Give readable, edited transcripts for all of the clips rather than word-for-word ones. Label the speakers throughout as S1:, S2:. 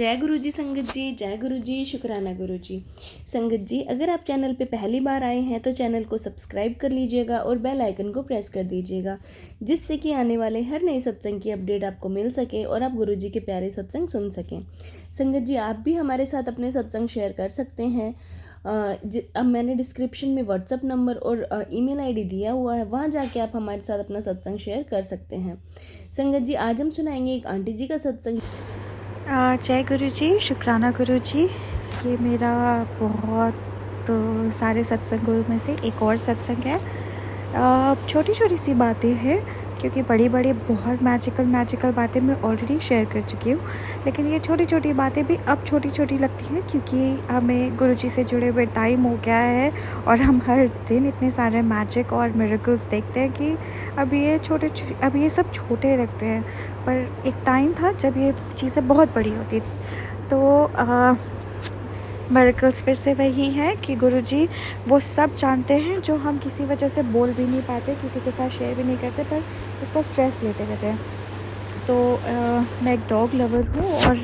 S1: जय गुरु जी संगत जी, जय गुरु जी, शुक्राना गुरु जी। संगत जी, अगर आप चैनल पे पहली बार आए हैं तो चैनल को सब्सक्राइब कर लीजिएगा और बेल आइकन को प्रेस कर दीजिएगा, जिससे कि आने वाले हर नए सत्संग की अपडेट आपको मिल सके और आप गुरु जी के प्यारे सत्संग सुन सकें। संगत जी, आप भी हमारे साथ अपने सत्संग शेयर कर सकते हैं। अब मैंने डिस्क्रिप्शन में व्हाट्सअप नंबर और ईमेल आईडी दिया हुआ है, वहाँ जाके आप हमारे साथ अपना सत्संग शेयर कर सकते हैं। संगत जी, आज हम सुनाएंगे एक आंटी जी का सत्संग।
S2: जय गुरु जी, शुक्राना गुरु जी। ये मेरा बहुत सारे सत्संगों में से एक और सत्संग है। छोटी छोटी सी बातें हैं, क्योंकि बड़ी बड़ी बहुत मैजिकल बातें मैं ऑलरेडी शेयर कर चुकी हूँ, लेकिन ये छोटी छोटी बातें भी अब छोटी छोटी लगती हैं, क्योंकि हमें गुरु जी से जुड़े हुए टाइम हो गया है और हम हर दिन इतने सारे मैजिक और मिरेकल्स देखते हैं कि अब ये सब छोटे लगते हैं। पर एक टाइम था जब ये चीज़ें बहुत बड़ी होती थी। तो मिरेकल्स फिर से वही हैं कि गुरुजी वो सब जानते हैं जो हम किसी वजह से बोल भी नहीं पाते, किसी के साथ शेयर भी नहीं करते, पर उसका स्ट्रेस लेते रहते हैं। तो मैं एक डॉग लवर हूँ और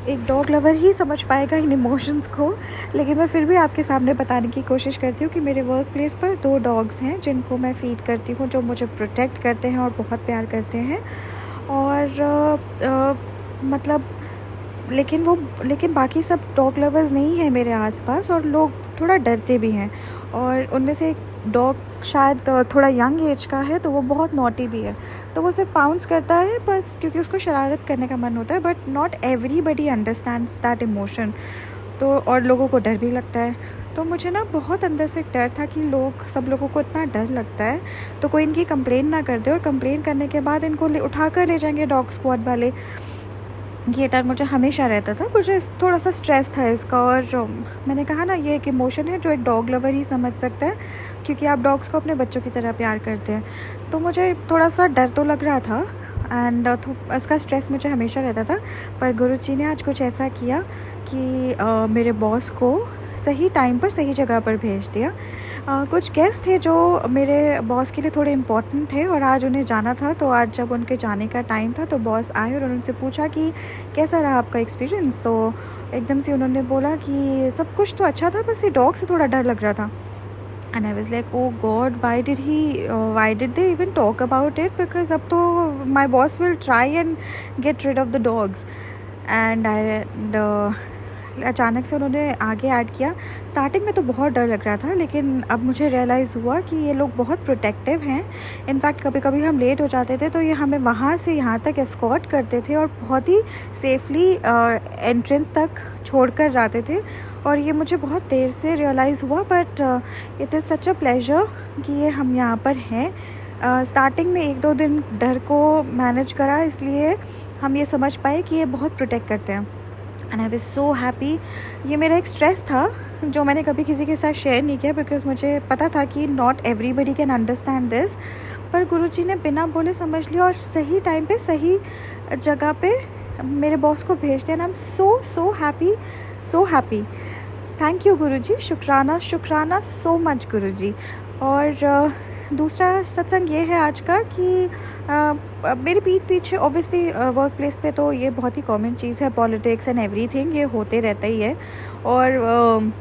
S2: एक डॉग लवर ही समझ पाएगा इन इमोशंस को, लेकिन मैं फिर भी आपके सामने बताने की कोशिश करती हूँ कि मेरे वर्क प्लेस पर 2 डॉग्स हैं जिनको मैं फ़ीड करती हूँ, जो मुझे प्रोटेक्ट करते हैं और बहुत प्यार करते हैं। और मतलब लेकिन बाकी सब डॉग लवर्स नहीं है मेरे आसपास, और लोग थोड़ा डरते भी हैं। और उनमें से एक डॉग शायद थोड़ा यंग एज का है, तो वो बहुत नॉटी भी है। तो वो सिर्फ पाउंस करता है बस, क्योंकि उसको शरारत करने का मन होता है। But not everybody understands that emotion. तो और लोगों को डर भी लगता है। तो मुझे ना बहुत अंदर से डर था कि सब लोगों को इतना डर लगता है तो कोई इनकी कंप्लेन ना कर दे, और कंप्लेन करने के बाद इनको उठा कर ले जाएंगे डॉग स्क्वाड वाले। ये डर मुझे हमेशा रहता था। मुझे थोड़ा सा स्ट्रेस था इसका, और मैंने कहा ना, ये एक इमोशन है जो एक डॉग लवर ही समझ सकता है, क्योंकि आप डॉग्स को अपने बच्चों की तरह प्यार करते हैं। तो मुझे थोड़ा सा डर तो लग रहा था, एंड उसका स्ट्रेस मुझे हमेशा रहता था। पर गुरुजी ने आज कुछ ऐसा किया कि मेरे बॉस को सही टाइम पर सही जगह पर भेज दिया। कुछ गेस्ट थे जो मेरे बॉस के लिए थोड़े इम्पोर्टेंट थे, और आज उन्हें जाना था। तो आज जब उनके जाने का टाइम था तो बॉस आए और उनसे पूछा कि कैसा रहा आपका एक्सपीरियंस। तो एकदम से उन्होंने बोला कि सब कुछ तो अच्छा था, बस ये डॉग से थोड़ा डर लग रहा था। And I was like, oh god, why did they even talk about it, because अब तो my boss will try and get rid of the dogs. And अचानक से उन्होंने आगे ऐड किया, स्टार्टिंग में तो बहुत डर लग रहा था, लेकिन अब मुझे रियलाइज़ हुआ कि ये लोग बहुत प्रोटेक्टिव हैं। इनफैक्ट कभी कभी हम लेट हो जाते थे तो ये हमें वहाँ से यहाँ तक एस्कॉर्ट करते थे और बहुत ही सेफली एंट्रेंस तक छोड़ कर जाते थे। और ये मुझे बहुत देर से रियलाइज़ हुआ, but it is such a pleasure कि ये हम यहाँ पर हैं। स्टार्टिंग में 1-2 दिन डर को मैनेज करा, इसलिए हम ये समझ पाए कि ये बहुत प्रोटेक्ट करते हैं। And I was so happy. ये मेरा एक स्ट्रेस था जो मैंने कभी किसी के साथ शेयर नहीं किया, बिकॉज मुझे पता था कि not everybody can understand this. पर गुरुजी ने बिना बोले समझ लिया और सही टाइम पे सही जगह पे मेरे बॉस को भेज दिया। And I am so happy. Thank you Guruji, शुक्राना सो मच गुरुजी। और दूसरा सत्संग ये है आज का कि मेरे पीठ पीछे ऑब्वियसली वर्क प्लेस पे तो ये बहुत ही कॉमन चीज़ है, पॉलिटिक्स एंड एवरीथिंग, ये होते रहता ही है। और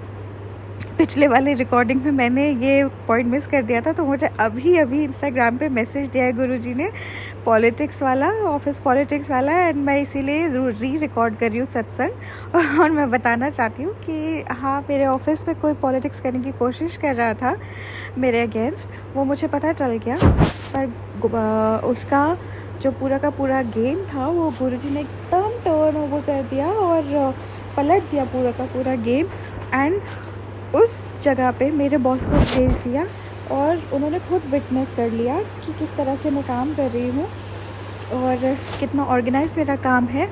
S2: पिछले वाले रिकॉर्डिंग में मैंने ये पॉइंट मिस कर दिया था, तो मुझे अभी इंस्टाग्राम पे मैसेज दिया है गुरुजी ने, पॉलिटिक्स वाला, ऑफिस पॉलिटिक्स वाला। एंड मैं इसीलिए री रिकॉर्ड कर रही हूँ सत्संग। और मैं बताना चाहती हूँ कि हाँ, मेरे ऑफिस में कोई पॉलिटिक्स करने की कोशिश कर रहा था मेरे अगेंस्ट, वो मुझे पता चल गया। पर उसका जो पूरा का पूरा गेम था वो गुरुजी ने एकदम टर्न ओवर कर दिया और पलट दिया पूरा का पूरा गेम। एंड उस जगह पे मेरे बॉस को भेज दिया, और उन्होंने खुद विटनेस कर लिया कि किस तरह से मैं काम कर रही हूँ और कितना ऑर्गेनाइज मेरा काम है,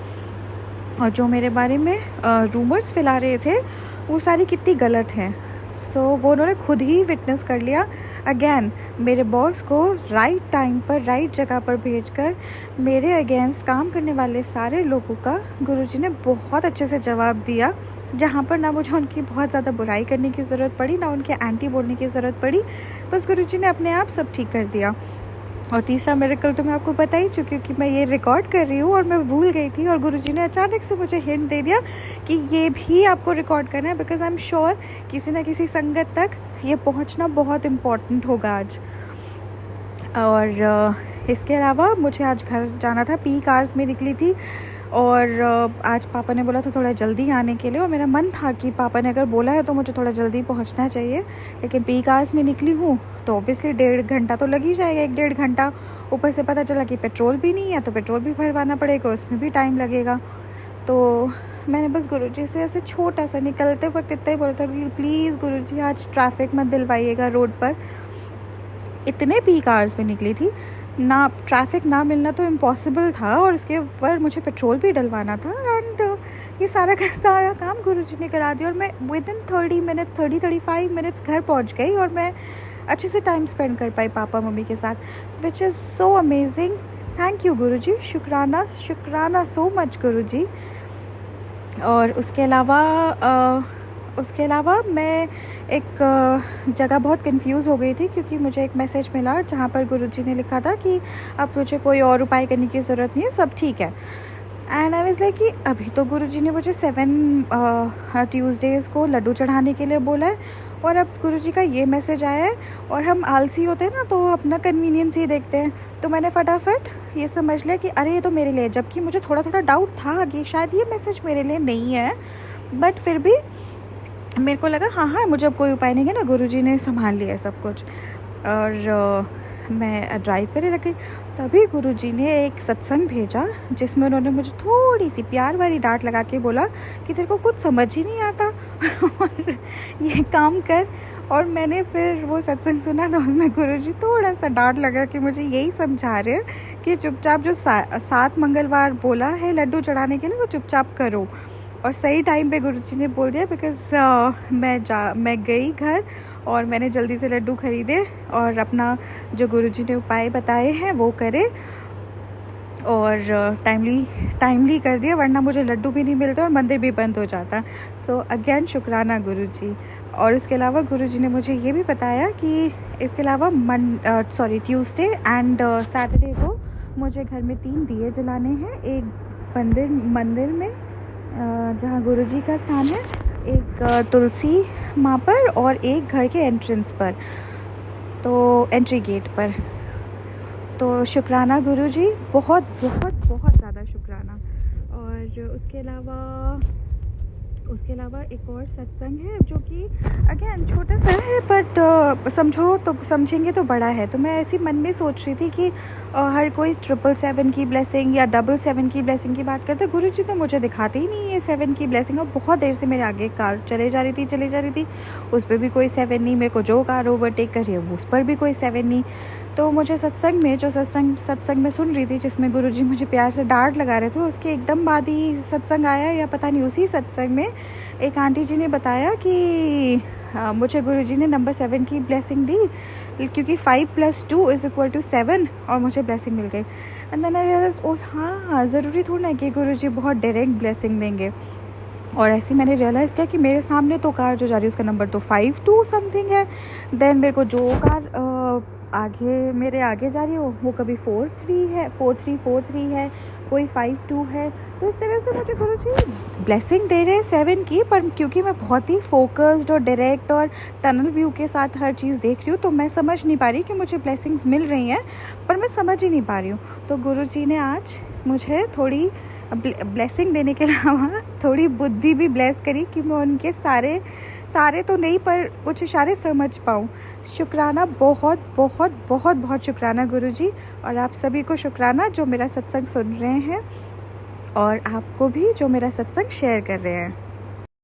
S2: और जो मेरे बारे में रूमर्स फैला रहे थे वो सारी कितनी गलत हैं। सो वो उन्होंने खुद ही विटनेस कर लिया। अगेन मेरे बॉस को राइट टाइम पर राइट जगह पर भेजकर मेरे अगेंस्ट काम करने वाले सारे लोगों का गुरुजी ने बहुत अच्छे से जवाब दिया, जहाँ पर ना मुझे उनकी बहुत ज़्यादा बुराई करने की ज़रूरत पड़ी, ना उनके एंटी बोलने की ज़रूरत पड़ी। बस गुरुजी ने अपने आप सब ठीक कर दिया। और तीसरा मिरेकल तो मैं आपको बता ही चुकी हूँ कि मैं ये रिकॉर्ड कर रही हूँ और मैं भूल गई थी, और गुरुजी ने अचानक से मुझे हिंट दे दिया कि ये भी आपको रिकॉर्ड करना है, बिकॉज़ आई एम श्योर किसी न किसी संगत तक ये पहुँचना बहुत इम्पॉर्टेंट होगा आज। और इसके अलावा मुझे आज घर जाना था, पीक आवर्स में निकली थी, और आज पापा ने बोला था थोड़ा जल्दी आने के लिए, और मेरा मन था कि पापा ने अगर बोला है तो मुझे थोड़ा जल्दी पहुंचना चाहिए, लेकिन पीक आवर्स में निकली हूँ तो ऑब्वियसली 1.5 घंटा तो लग ही जाएगा, 1-1.5 घंटा। ऊपर से पता चला कि पेट्रोल भी नहीं है, तो पेट्रोल भी भरवाना पड़ेगा, उसमें भी टाइम लगेगा। तो मैंने बस गुरुजी से ऐसे छोटा सा निकलते वक्त इतना ही बोला था कि प्लीज़ गुरुजी आज ट्रैफिक मत दिलवाइएगा रोड पर। इतने पीक आवर्स में निकली थी, ना ट्रैफिक ना मिलना तो इम्पॉसिबल था, और उसके ऊपर मुझे पेट्रोल भी डलवाना था, एंड ये सारा का सारा काम गुरुजी ने करा दिया, और मैं विद इन 30-35 मिनट्स घर पहुंच गई, और मैं अच्छे से टाइम स्पेंड कर पाई पापा मम्मी के साथ, which is so amazing. Thank you Guruji, शुक्राना सो मच गुरुजी। और उसके अलावा मैं एक जगह बहुत कंफ्यूज हो गई थी, क्योंकि मुझे एक मैसेज मिला जहाँ पर गुरुजी ने लिखा था कि अब मुझे कोई और उपाय करने की ज़रूरत नहीं है, सब ठीक है। एंड आई वाज लाइक कि अभी तो गुरुजी ने मुझे 7 ट्यूसडेज़ को लड्डू चढ़ाने के लिए बोला है, और अब गुरुजी का ये मैसेज आया है, और हम आलसी होते हैं ना तो अपना कन्वीनियंस ही देखते हैं। तो मैंने फटाफट ये समझ लिया कि अरे ये तो मेरे लिए, जबकि मुझे थोड़ा डाउट था कि शायद ये मैसेज मेरे लिए नहीं है, बट फिर भी मेरे को लगा हाँ मुझे अब कोई उपाय नहीं है ना, गुरुजी ने संभाल लिया सब कुछ। और मैं ड्राइव करने लगी, तभी गुरुजी ने एक सत्संग भेजा जिसमें उन्होंने मुझे थोड़ी सी प्यार भरी डांट लगा के बोला कि तेरे को कुछ समझ ही नहीं आता और ये काम कर। और मैंने फिर वो सत्संग सुना तो उसमें गुरुजी थोड़ा सा डांट लगा कि मुझे यही समझा रहे हैं कि चुपचाप जो 7 मंगलवार बोला है लड्डू चढ़ाने के लिए वो चुपचाप करो। और सही टाइम पे गुरुजी ने बोल दिया, बिकॉज़ मैं गई घर और मैंने जल्दी से लड्डू ख़रीदे और अपना जो गुरुजी ने उपाय बताए हैं वो करे, और टाइमली कर दिया, वरना मुझे लड्डू भी नहीं मिलते और मंदिर भी बंद हो जाता। सो अगेन शुक्राना गुरुजी। और उसके अलावा गुरुजी ने मुझे ये भी बताया कि इसके अलावा ट्यूसडे एंड सैटरडे को मुझे घर में 3 दिए जलाने हैं, एक मंदिर में जहाँ गुरुजी का स्थान है, एक तुलसी माँ पर, और एक घर के एंट्रेंस पर, तो एंट्री गेट पर। तो शुक्राना गुरुजी, बहुत बहुत बहुत ज़्यादा शुक्राना। और उसके अलावा एक और सत्संग है जो कि अगेन छोटा सा है, बट समझेंगे तो बड़ा है। तो मैं ऐसी मन में सोच रही थी कि हर कोई 777 की ब्लेसिंग या 777 की ब्लेसिंग की बात करते, गुरुजी तो मुझे दिखाते ही नहीं है 7 की ब्लेसिंग। और बहुत देर से मेरे आगे कार चले जा रही थी, उस पर भी कोई 7 नहीं, मेरे को जो कार ओवरटेक कर रही है उस पर भी कोई 7 नहीं। तो मुझे सत्संग में सुन रही थी जिसमें गुरुजी मुझे प्यार से डांट लगा रहे थे, उसके एकदम बाद ही सत्संग आया, या पता नहीं उसी सत्संग में एक आंटी जी ने बताया कि मुझे गुरुजी ने नंबर 7 की ब्लेसिंग दी, क्योंकि 5 + 2 = 7, और मुझे ब्लेसिंग मिल गई। एंड देन आई रियलाइज ओ हाँ, ज़रूरी थोड़ा ना कि गुरुजी बहुत डायरेक्ट ब्लेसिंग देंगे। और ऐसे मैंने रियलाइज़ किया कि मेरे सामने तो कार जो जा रही है उसका नंबर तो 52 समथिंग है, देन मेरे को जो कार मेरे आगे जा रही हो वो कभी 43 है, कोई 52 है। तो इस तरह से मुझे गुरुजी ब्लेसिंग दे रहे हैं 7 की, पर क्योंकि मैं बहुत ही फोकस्ड और डायरेक्ट और टनल व्यू के साथ हर चीज़ देख रही हूँ, तो मैं समझ नहीं पा रही कि मुझे ब्लेसिंग्स मिल रही हैं, पर मैं समझ ही नहीं पा रही हूँ। तो गुरुजी ने आज मुझे थोड़ी ब्लेसिंग देने के अलावा थोड़ी बुद्धि भी ब्लेस करी कि मैं उनके सारे तो नहीं पर कुछ इशारे समझ पाऊँ। शुक्राना, बहुत बहुत बहुत बहुत शुक्राना गुरुजी। और आप सभी को शुक्राना जो मेरा सत्संग सुन रहे हैं, और आपको भी जो मेरा सत्संग शेयर कर रहे हैं।